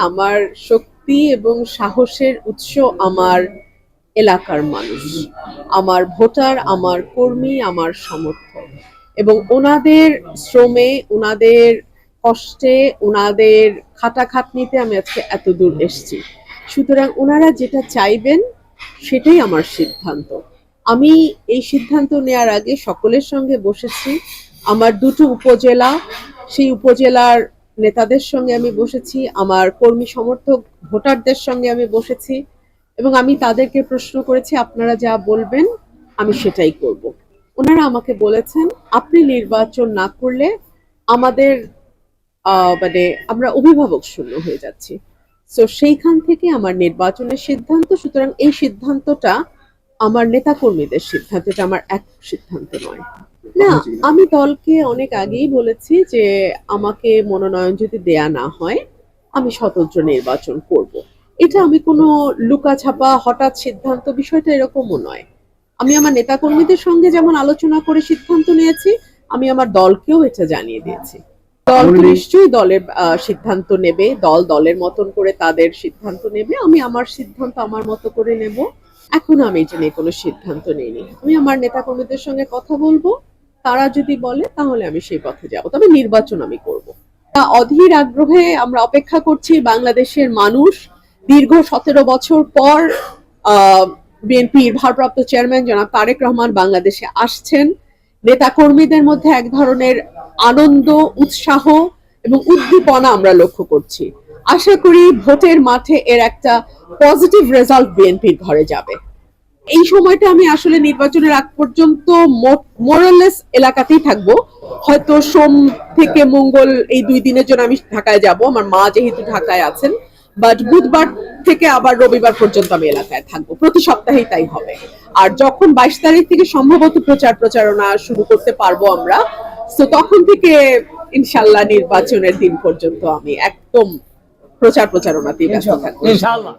আমার শক্তি এবং সাহসের উৎস আমার এলাকার মানুষ, আমার ভোটার, আমার কর্মী, আমার সমর্থক, এবং ওনাদের শ্রমে, ওনাদের কষ্টে, ওনাদের খাটাখাটনিতে আমি আজকে এত দূর এসেছি। সুতরাং ওনারা যেটা চাইবেন সেটাই আমার সিদ্ধান্ত। আমি এই সিদ্ধান্ত নেওয়ার আগে সকলের সঙ্গে বসেছি। আমার দুটো উপজেলা, সেই উপজেলার নেতাদের সঙ্গে আমি বসেছি, আমার কর্মী সমর্থক ভোটারদের সঙ্গে আমি বসেছি, এবং আমি তাদেরকে প্রশ্ন করেছি আপনারা যা বলবেন আমি সেটাই করব। ওনারা আমাকে বলেছেন আপনি নির্বাচন না করলে আমাদের মানে আমরা অভিভাবক শূন্য হয়ে যাচ্ছি। তো সেইখান থেকে আমার নির্বাচনের সিদ্ধান্ত। সুতরাং এই সিদ্ধান্তটা আমার নেতা কর্মীদের সিদ্ধান্ত, এটা আমার এক সিদ্ধান্ত নয়। না, আমি দলকে অনেক আগেই বলেছি যে আমাকে মনোনয়ন যদি দেয়া না হয় আমি স্বতন্ত্র নির্বাচন করব। এটা আমি কোনো লুকাছাপা হঠাৎ সিদ্ধান্ত, বিষয়টা এরকমও নয়। আমি আমার নেতাকর্মীদের সঙ্গে যেমন আলোচনা করে সিদ্ধান্ত নিয়েছি, আমি আমার দলকেও এটা জানিয়ে দিয়েছি। দল তো নিশ্চয়ই দলের সিদ্ধান্ত নেবে, দল দলের মতন করে তাদের সিদ্ধান্ত নেবে, আমি আমার সিদ্ধান্ত আমার মতো করে নেব। এখনো আমি এটা নিয়ে কোনো সিদ্ধান্ত নিইনি। আমি আমার নেতাকর্মীদের সঙ্গে কথা বলবো, তারা যদি বলে তাহলে আমি সেই পথে যাব, তবে নির্বাচন আমি করব। অধীর আগ্রহে আমরা অপেক্ষা করছি। বাংলাদেশের মানুষ দীর্ঘ 17 বছর পর বিএনপির ভারপ্রাপ্ত চেয়ারম্যান জনাব তারেক রহমান বাংলাদেশে আসছেন। নেতা কর্মীদের মধ্যে এক ধরনের আনন্দ, উৎসাহ এবং উদ্দীপনা আমরা লক্ষ্য করছি। আশা করি ভোটের মাঠে এর একটা পজিটিভ রেজাল্ট বিএনপির ঘরে যাবে। এই সময়টা আমি আসলে নির্বাচনের আগ পর্যন্ত মোরালেস এলাকাতেই থাকবো। হয়তো সোম থেকে মঙ্গল এই 2 দিনের জন্য আমি ঢাকায় যাব, আমার মা যেহেতু ঢাকায় আছেন, বাট বুধবার থেকে আবার রবিবার পর্যন্ত আমি এলাকায় থাকবো। প্রতি সপ্তাহেই তাই হবে। আর যখন 22 তারিখ থেকে সম্ভবত প্রচারণা শুরু করতে পারবো আমরা, তো তখন থেকে ইনশাল্লাহ নির্বাচনের দিন পর্যন্ত আমি একদম প্রচারণাতেই ব্যস্ত থাকবো ইনশাআল্লাহ।